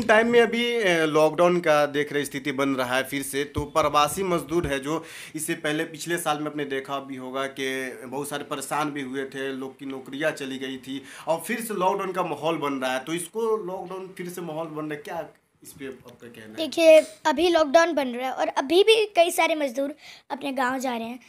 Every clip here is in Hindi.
टाइम में अभी लॉकडाउन का देख रहे स्थिति बन रहा है फिर से, तो प्रवासी मजदूर है जो इससे पहले पिछले साल में आपने देखा भी होगा कि बहुत सारे परेशान भी हुए थे, लोग की नौकरियां चली गई थी और फिर से लॉकडाउन का माहौल बन रहा है। तो इसको लॉकडाउन फिर से माहौल बन रहा है, क्या इस पे आपका कहना है? देखिए, अभी लॉकडाउन बन रहा है और अभी भी कई सारे मजदूर अपने गांव जा रहे हैं।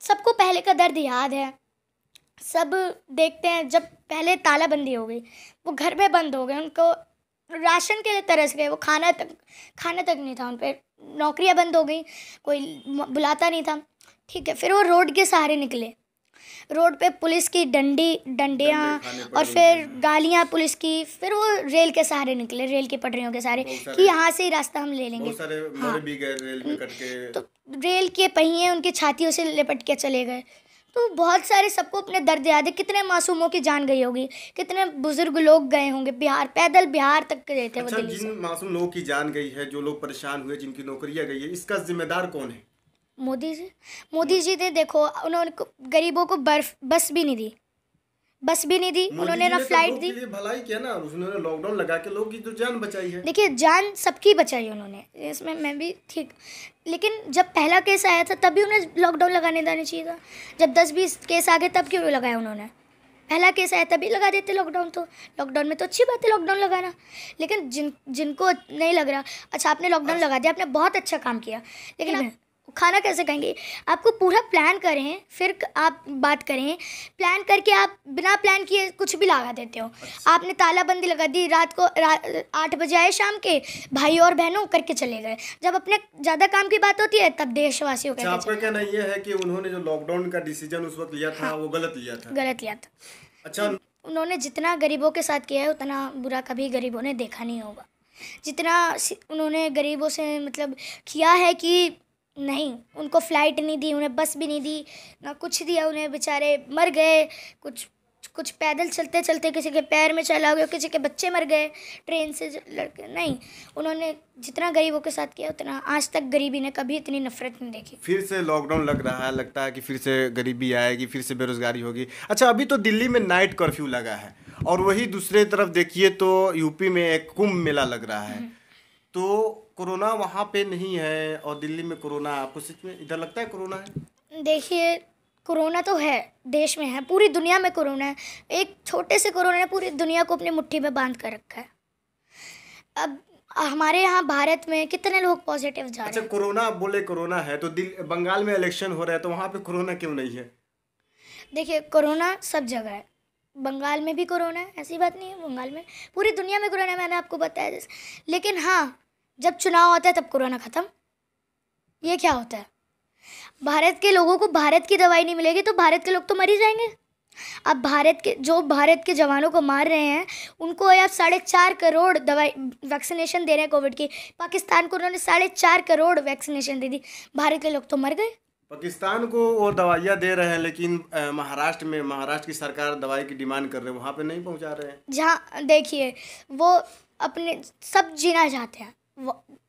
सबको पहले का दर्द याद है। सब देखते हैं, जब पहले तालाबंदी हो गई, वो घर में बंद हो गए, उनको राशन के लिए तरस गए, वो खाना तक नहीं था उन पे। नौकरियां बंद हो गई, कोई बुलाता नहीं था। ठीक है, फिर वो रोड के सहारे निकले। रोड पे पुलिस की डंडियाँ और फिर गालियाँ पुलिस की। फिर वो रेल के सहारे निकले, रेल की पटरियों के सहारे, कि यहाँ से ही रास्ता हम ले लेंगे। बहुत सारे मर भी गए रेल में कट के। तो रेल के पहिए उनकी छातियों से लिपट के चले गए। तो बहुत सारे, सबको अपने दर्द याद है। कितने मासूमों की जान गई होगी, कितने बुजुर्ग लोग गए होंगे बिहार, पैदल बिहार तक गए थे। अच्छा, जिन मासूम लोगों की जान गई है, जो लोग परेशान हुए, जिनकी नौकरियां गई है, इसका जिम्मेदार कौन है? मोदी जी ने, देखो, उन्होंने गरीबों को बस भी नहीं दी। उन्होंने ना फ्लाइट दी। भलाई किया ना, उन्होंने लॉकडाउन लगा के लोगों की तो जान बचाई है। देखिए, जान सबकी बचाई उन्होंने, इसमें मैं भी ठीक। लेकिन जब पहला केस आया था तभी उन्हें लॉकडाउन लगाने देना चाहिए था। जब 10-20 केस आ गए तब क्यों लगाया उन्होंने? पहला केस आया तभी लगा देते लॉकडाउन। तो लॉकडाउन में तो अच्छी बात है लॉकडाउन लगाना। लेकिन जिनको नहीं लग रहा, अच्छा आपने लॉकडाउन लगा दिया, आपने बहुत अच्छा काम किया, लेकिन आप खाना कैसे खाएंगे? आपको पूरा प्लान करें फिर आप बात करें। प्लान करके आप बिना प्लान किए कुछ भी लगा देते हो। आपने तालाबंदी लगा दी, रात को 8 बजे आए शाम के, भाई और बहनों करके चले गए। जब अपने ज़्यादा काम की बात होती है तब देशवासियों का। आपका कहना ये है कि उन्होंने जो लॉकडाउन का डिसीजन उस वक्त लिया था, वो गलत लिया था? अच्छा, उन्होंने जितना गरीबों के साथ किया है उतना बुरा कभी गरीबों ने देखा नहीं होगा। जितना उन्होंने गरीबों से मतलब किया है कि नहीं, उनको फ्लाइट नहीं दी, उन्हें बस भी नहीं दी, ना कुछ दिया उन्हें। बेचारे मर गए, कुछ पैदल चलते चलते किसी के पैर में चला गया, किसी के बच्चे मर गए ट्रेन से लड़के। नहीं, उन्होंने जितना गरीबों के साथ किया उतना आज तक गरीबी ने कभी इतनी नफरत नहीं देखी। फिर से लॉकडाउन लग रहा है, लगता है कि फिर से गरीबी आएगी, फिर से बेरोजगारी होगी। अच्छा, अभी तो दिल्ली में नाइट कर्फ्यू लगा है और वही दूसरे तरफ देखिए तो यूपी में एक कुंभ मेला लग रहा है। तो कोरोना वहाँ पे नहीं है और दिल्ली में कोरोना। आपको सच में इधर लगता है कोरोना है? देखिए, कोरोना तो है, देश में है, पूरी दुनिया में कोरोना है। एक छोटे से कोरोना ने पूरी दुनिया को अपनी मुट्ठी में बांध कर रखा है। अब हमारे यहाँ भारत में कितने लोग पॉजिटिव जा रहे हैं। अच्छा, कोरोना बोले कोरोना है तो बंगाल में इलेक्शन हो रहा है, तो वहाँ पे कोरोना क्यों नहीं है? देखिए, कोरोना सब जगह है। बंगाल में भी कोरोना है, ऐसी बात नहीं है। बंगाल में, पूरी दुनिया में कोरोना है, मैंने आपको बताया जैसे। लेकिन हाँ, जब चुनाव होता है तब कोरोना ख़त्म। ये क्या होता है? भारत के लोगों को भारत की दवाई नहीं मिलेगी तो भारत के लोग तो मर ही जाएंगे। अब भारत के जवानों को मार रहे हैं, उनको आप 4.5 करोड़ दवाई वैक्सीनेशन दे रहे हैं कोविड की। पाकिस्तान को उन्होंने 4.5 करोड़ वैक्सीनेशन दे दी, भारत के लोग तो मर गए। पाकिस्तान को वो दवाइयाँ दे रहे हैं, लेकिन महाराष्ट्र की सरकार दवाई की डिमांड कर रहे हैं, वहाँ पे नहीं पहुँचा रहे हैं। जहाँ देखिए, वो अपने सब जीना चाहते हैं।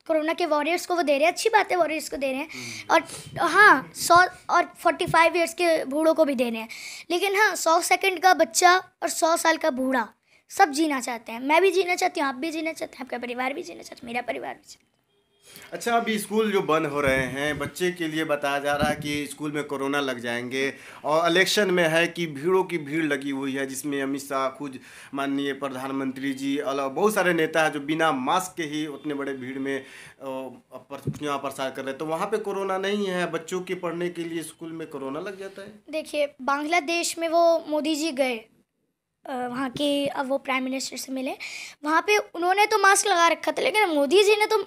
कोरोना के वॉरियर्स को वो दे रहे हैं, अच्छी बात है, वॉरियर्स को दे रहे हैं। और हाँ, 100 और 45 ईयर्स के बूढ़ों को भी दे रहे हैं। लेकिन हाँ, 100 सेकंड का बच्चा और 100 साल का बूढ़ा सब जीना चाहते हैं। मैं भी जीना चाहती हूँ, आप भी जीना चाहते हैं, आपका परिवार भी जीना चाहता है, मेरा परिवार भी जीना। अच्छा, अभी स्कूल जो बंद हो रहे हैं, बच्चे के लिए बताया जा रहा है कि स्कूल में कोरोना लग जाएंगे। और इलेक्शन में है कि भीड़ों की भीड़ लगी हुई है, जिसमें अमित शाह, खुद माननीय प्रधानमंत्री जी और बहुत सारे नेता हैं जो बिना मास्क के ही उतने बड़े भीड़ में चुनाव प्रचार कर रहे हैं। तो वहाँ पे कोरोना नहीं है, बच्चों के पढ़ने के लिए स्कूल में कोरोना लग जाता है। देखिए, बांग्लादेश में वो मोदी जी गए, वहाँ के, अब वो प्राइम मिनिस्टर से मिले, वहाँ पे उन्होंने तो मास्क लगा रखा था, लेकिन मोदी जी ने तो,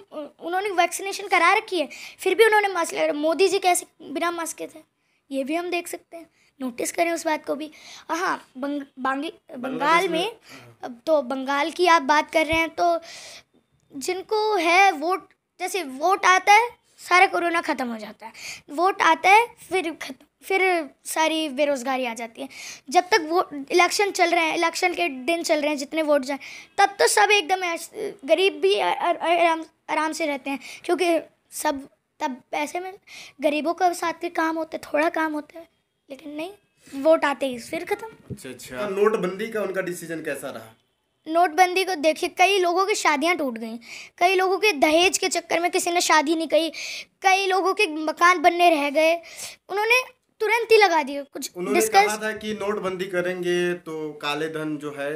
उन्होंने वैक्सीनेशन करा रखी है, फिर भी उन्होंने मास्क लगा। मोदी जी कैसे बिना मास्क के थे, ये भी हम देख सकते हैं, नोटिस करें उस बात को भी। हाँ, बंगाल में, अब तो बंगाल की आप बात कर रहे हैं, तो जिनको है वोट, जैसे वोट आता है सारा कोरोना ख़त्म हो जाता है, वोट आता है फिर सारी बेरोज़गारी आ जाती है। जब तक वो इलेक्शन चल रहे हैं, इलेक्शन के दिन चल रहे हैं, जितने वोट जाए, तब तो सब एकदम गरीब भी आराम से रहते हैं, क्योंकि सब तब ऐसे में गरीबों का साथ के काम होते, थोड़ा काम होता है। लेकिन नहीं, वोट आते ही फिर ख़त्म। अच्छा, नोटबंदी का उनका डिसीजन कैसा रहा? नोटबंदी को देखिए, कई लोगों की शादियां टूट गई, कई लोगों के दहेज के चक्कर में किसी ने शादी नहीं की, कई लोगों के मकान बनने रह गए, उन्होंने तुरंत ही लगा दिए। कुछ उन्होंने डिस्कस कहा था कि नोटबंदी करेंगे तो काले धन जो है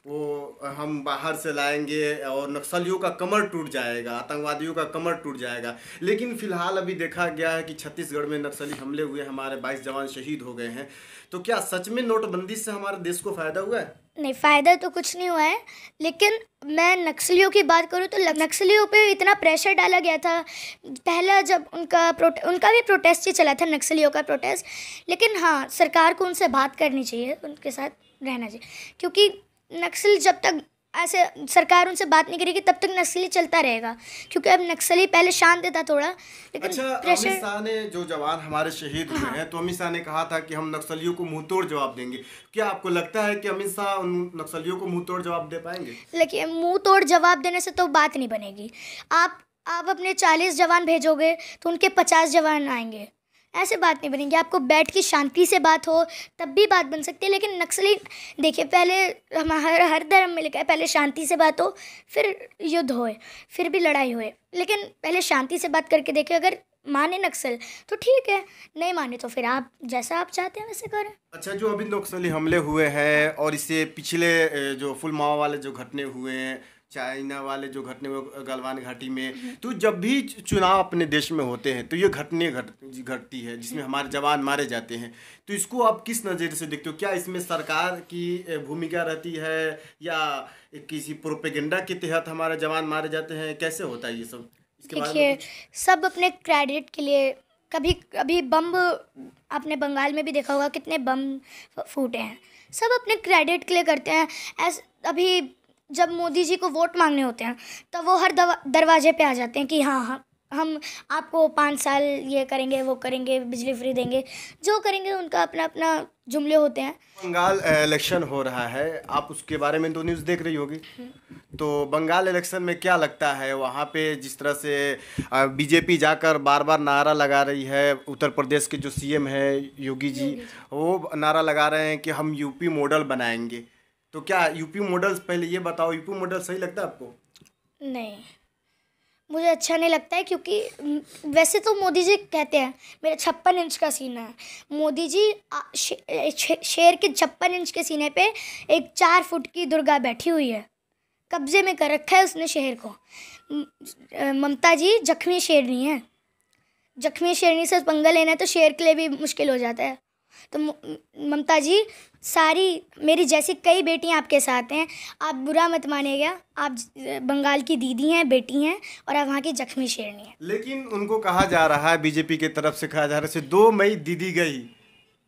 वो हम बाहर से लाएंगे और नक्सलियों का कमर टूट जाएगा, आतंकवादियों का कमर टूट जाएगा। लेकिन फिलहाल अभी देखा गया है कि छत्तीसगढ़ में नक्सली हमले हुए, हमारे 22 जवान शहीद हो गए हैं। तो क्या सच में नोटबंदी से हमारे देश को फायदा हुआ है? नहीं, फ़ायदा तो कुछ नहीं हुआ है, लेकिन मैं नक्सलियों की बात करूँ तो नक्सलियों पे इतना प्रेशर डाला गया था। पहला जब उनका भी प्रोटेस्ट ही चला था, नक्सलियों का प्रोटेस्ट। लेकिन हाँ, सरकार को उनसे बात करनी चाहिए, उनके साथ रहना चाहिए, क्योंकि नक्सल जब तक ऐसे सरकार उनसे बात नहीं करेगी तब तक नक्सली चलता रहेगा। क्योंकि अब नक्सली पहले शांत था थोड़ा, लेकिन अच्छा, प्रेशर। अमित शाह ने जो जवान हमारे शहीद हुए हैं, तो अमित शाह ने कहा था कि हम नक्सलियों को मुंह तोड़ जवाब देंगे। क्या आपको लगता है कि अमित शाह उन नक्सलियों को मुंह तोड़ जवाब दे पाएंगे? लेकिन मुंह तोड़ जवाब देने से तो बात नहीं बनेगी। आप अपने 40 जवान भेजोगे तो उनके 50 जवान आएंगे, ऐसे बात नहीं बनेगी। आपको बैठ के शांति से बात हो तब भी बात बन सकती है। लेकिन नक्सली देखिए, पहले हमारे हर धर्म में लिखा है पहले शांति से बात हो, फिर युद्ध होए, फिर भी लड़ाई होए। लेकिन पहले शांति से बात करके देखिए, अगर माने नक्सल तो ठीक है, नहीं माने तो फिर आप जैसा आप चाहते हैं वैसे करें। अच्छा, जो अभी नक्सली हमले हुए हैं और इससे पिछले जो पुलवामा वाले जो घटने हुए हैं, चाइना वाले जो घटने हुए गलवान घाटी में, तो जब भी चुनाव अपने देश में होते हैं तो ये घटती है जिसमें हमारे जवान मारे जाते हैं। तो इसको आप किस नज़रिए से देखते हो? क्या इसमें सरकार की भूमिका रहती है या किसी प्रोपेगेंडा के तहत हमारे जवान मारे जाते हैं? कैसे होता है ये सब? इसके बारे में देखिए, सब अपने क्रेडिट के लिए, अभी बम आपने बंगाल में भी देखा होगा कितने बम फूटे हैं, सब अपने क्रेडिट के लिए करते हैं। अभी जब मोदी जी को वोट मांगने होते हैं तब वो हर दरवाजे पे आ जाते हैं कि हाँ हम आपको 5 साल ये करेंगे, वो करेंगे, बिजली फ्री देंगे, जो करेंगे। उनका अपना अपना जुमले होते हैं। बंगाल इलेक्शन हो रहा है, आप उसके बारे में तो न्यूज़ देख रही होगी। तो बंगाल इलेक्शन में क्या लगता है वहाँ पे, जिस तरह से बीजेपी जाकर बार बार नारा लगा रही है, उत्तर प्रदेश के जो सीएम है योगी जी, वो नारा लगा रहे हैं कि हम यूपी मॉडल बनाएंगे। तो क्या यूपी मॉडल, पहले ये बताओ, यूपी मॉडल सही लगता है आपको? नहीं, मुझे अच्छा नहीं लगता है, क्योंकि वैसे तो मोदी जी कहते हैं मेरा 56 इंच का सीना है। मोदी जी शेर के 56 इंच के सीने पे एक 4 फुट की दुर्गा बैठी हुई है, कब्जे में कर रखा है उसने शहर को। ममता जी जख्मी शेरनी है, जख्मी शेरनी से पंगा लेना है तो शेर के लिए भी मुश्किल हो जाता है। तो ममता जी, सारी मेरी जैसी कई बेटियां आपके साथ हैं, आप बुरा मत मानिएगा। आप बंगाल की दीदी हैं, बेटी हैं, और आप वहाँ की जख्मी शेरनी हैं। लेकिन उनको कहा जा रहा है, बीजेपी की तरफ से कहा जा रहा है 2 मई दीदी गई,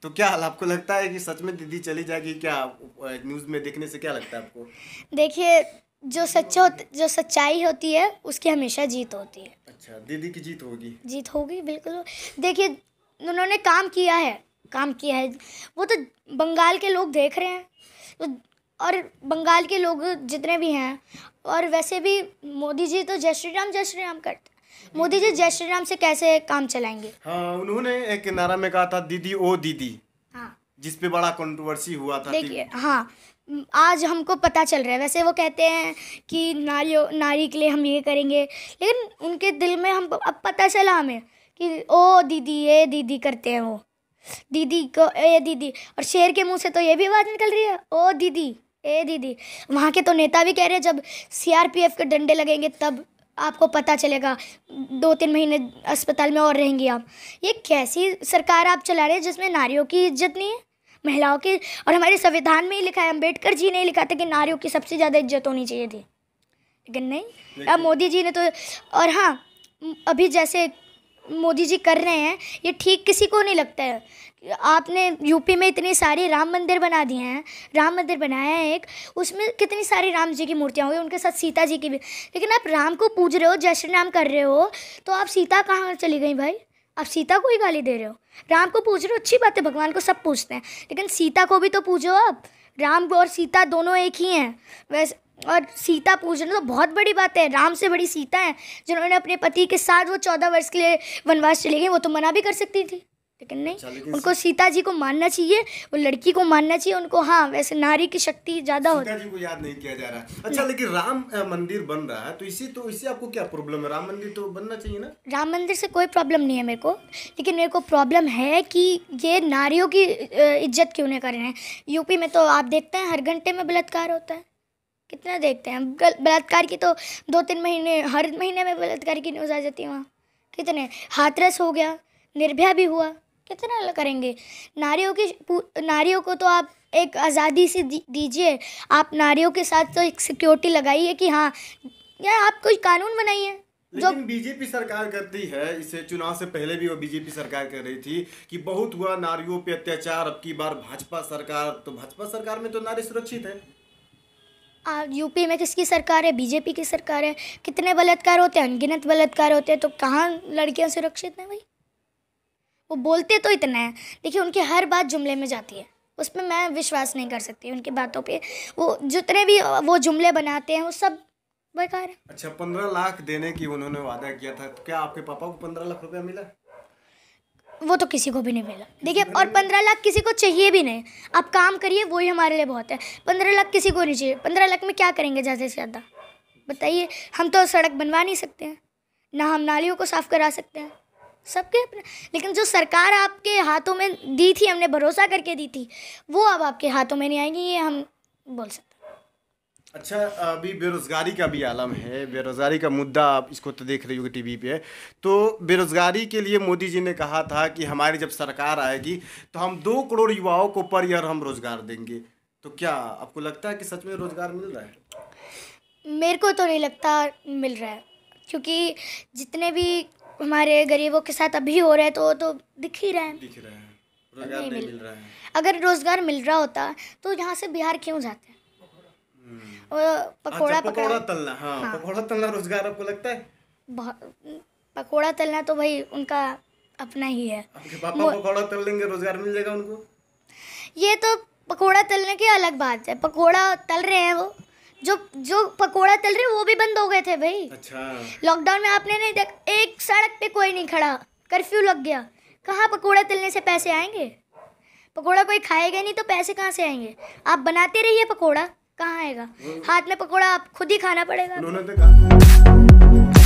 तो क्या हाल आपको लगता है कि सच में दीदी चली जाएगी क्या? न्यूज़ में देखने से क्या लगता है आपको? देखिए, जो सच्चाई होती है उसकी हमेशा जीत होती है। अच्छा, दीदी की जीत होगी? जीत होगी, बिल्कुल। देखिए, उन्होंने काम किया है, वो तो बंगाल के लोग देख रहे हैं, और बंगाल के लोग जितने भी हैं, और वैसे भी मोदी जी तो जय श्री राम करते हैं। मोदी जी जय श्री राम से कैसे काम चलाएंगे? हाँ, उन्होंने एक नारा में कहा था दीदी ओ दीदी, हाँ, जिस पे बड़ा कंट्रोवर्सी हुआ था। देखिए, हाँ, आज हमको पता चल रहा है। वैसे वो कहते हैं कि नारी के लिए हम ये करेंगे, लेकिन उनके दिल में हम अब पता चला हमें कि ओ दीदी, ए दीदी करते हैं वो, दीदी को ए दीदी। और शेर के मुंह से तो ये भी आवाज़ निकल रही है, ओ दीदी, ए दीदी। वहाँ के तो नेता भी कह रहे हैं जब सीआरपीएफ के डंडे लगेंगे तब आपको पता चलेगा, 2-3 महीने अस्पताल में और रहेंगी आप। ये कैसी सरकार आप चला रहे हैं जिसमें नारियों की इज्जत नहीं है, महिलाओं की? और हमारे संविधान में ही लिखा है, अम्बेडकर जी ने लिखा था कि नारियों की सबसे ज़्यादा इज्जत होनी चाहिए थी, लेकिन नहीं, अब मोदी जी ने तो। और हाँ, अभी जैसे मोदी जी कर रहे हैं ये ठीक किसी को नहीं लगता है। आपने यूपी में इतनी सारी राम मंदिर बना दिए हैं, राम मंदिर बनाया है एक, उसमें कितनी सारी राम जी की मूर्तियाँ हो गई, उनके साथ सीता जी की भी। लेकिन आप राम को पूज रहे हो, जय श्री राम कर रहे हो, तो आप सीता कहाँ चली गई भाई? आप सीता को ही गाली दे रहे हो। राम को पूज रहे हो, अच्छी बात है, भगवान को सब पूजते हैं, लेकिन सीता को भी तो पूजो आप। राम और सीता दोनों एक ही हैं वैसे, और सीता पूजना तो बहुत बड़ी बात है। राम से बड़ी सीता है, जिन्होंने अपने पति के साथ वो 14 वर्ष के लिए वनवास चली गई, वो तो मना भी कर सकती थी। लेकिन नहीं, अच्छा, उनको सीता जी को मानना चाहिए, वो लड़की को मानना चाहिए उनको। हाँ, वैसे नारी की शक्ति ज़्यादा होती है। सीता जी को याद नहीं किया जा रहा। अच्छा, लेकिन राम मंदिर बन रहा है, तो इससे आपको क्या प्रॉब्लम है? राम मंदिर तो बनना चाहिए ना। राम मंदिर से कोई प्रॉब्लम नहीं है मेरे को, लेकिन मेरे को प्रॉब्लम है कि ये नारियों की इज्जत क्यों नहीं कर रहे हैं। यूपी में तो आप देखते हैं हर घंटे में बलात्कार होता है, कितना देखते हैं बलात्कार की। तो 2-3 महीने, हर महीने में बलात्कार की न्यूज़ आ जाती है वहाँ। कितने, हाथरस हो गया, निर्भया भी हुआ, कितना करेंगे। नारियों को तो आप एक आज़ादी से दीजिए। आप नारियों के साथ तो एक सिक्योरिटी लगाइए कि हाँ, या आप कोई कानून बनाइए। लेकिन बीजेपी सरकार करती है इसे। चुनाव से पहले भी वो बीजेपी सरकार कर रही थी कि बहुत हुआ नारियों पे अत्याचार। अब की बार भाजपा सरकार, तो भाजपा सरकार में तो नारी सुरक्षित है। यूपी में किसकी सरकार है? बीजेपी की सरकार है। कितने बलात्कार होते हैं, अनगिनत बलात्कार होते हैं, तो कहाँ लड़कियां सुरक्षित हैं भाई? वो बोलते तो इतना है, देखिए उनकी हर बात जुमले में जाती है, उसमें मैं विश्वास नहीं कर सकती उनकी बातों पे। वो जितने भी वो जुमले बनाते हैं वो सब बेकार है। अच्छा, 15 लाख देने की उन्होंने वादा किया था, तो क्या आपके पापा को 15 लाख रुपया मिला? वो तो किसी को भी नहीं मिला। देखिए, और 15 लाख किसी को चाहिए भी नहीं। आप काम करिए, वही हमारे लिए बहुत है। 15 लाख किसी को नहीं चाहिए। 15 लाख में क्या करेंगे ज़्यादा से ज़्यादा, बताइए? हम तो सड़क बनवा नहीं सकते हैं, ना हम नालियों को साफ़ करा सकते हैं, सबके अपने। लेकिन जो सरकार आपके हाथों में दी थी, हमने भरोसा करके दी थी, वो अब आपके हाथों में नहीं आएंगी, ये हम बोल सकते हैं। अच्छा, अभी बेरोज़गारी का भी आलम है। बेरोज़गारी का मुद्दा आप इसको तो देख रही होगी टीवी पे। तो बेरोज़गारी के लिए मोदी जी ने कहा था कि हमारी जब सरकार आएगी तो हम 2 करोड़ युवाओं को पर ईयर हम रोज़गार देंगे। तो क्या आपको लगता है कि सच में रोज़गार मिल रहा है? मेरे को तो नहीं लगता मिल रहा है, क्योंकि जितने भी हमारे गरीबों के साथ अभी हो रहे हैं तो दिख ही रहा है। रोज़गार नहीं मिल रहा है। अगर रोज़गार मिल रहा होता तो यहाँ से बिहार क्यों जाते? पकोड़ा तलना, हाँ, पकोड़ा तलना रोजगार आपको लगता है? पकोड़ा तलना तो भाई उनका अपना ही है। आपके पापा पकोड़ा तल लेंगे, रोजगार मिल जाएगा उनको। ये तो पकोड़ा तलने की अलग बात है। पकोड़ा तल रहे हैं, वो जो पकोड़ा तल रहे वो भी बंद हो गए थे भाई। अच्छा, लॉकडाउन में आपने नहीं देखा, एक सड़क पे कोई नहीं खड़ा, कर्फ्यू लग गया। कहाँ पकोड़ा तलने से पैसे आएंगे? पकोड़ा कोई खाएगा नहीं तो पैसे कहाँ से आएंगे? आप बनाते रहिए, पकोड़ा कहाँ आएगा? हाथ में पकोड़ा आप खुद ही खाना पड़ेगा। उन्होंने तो कहा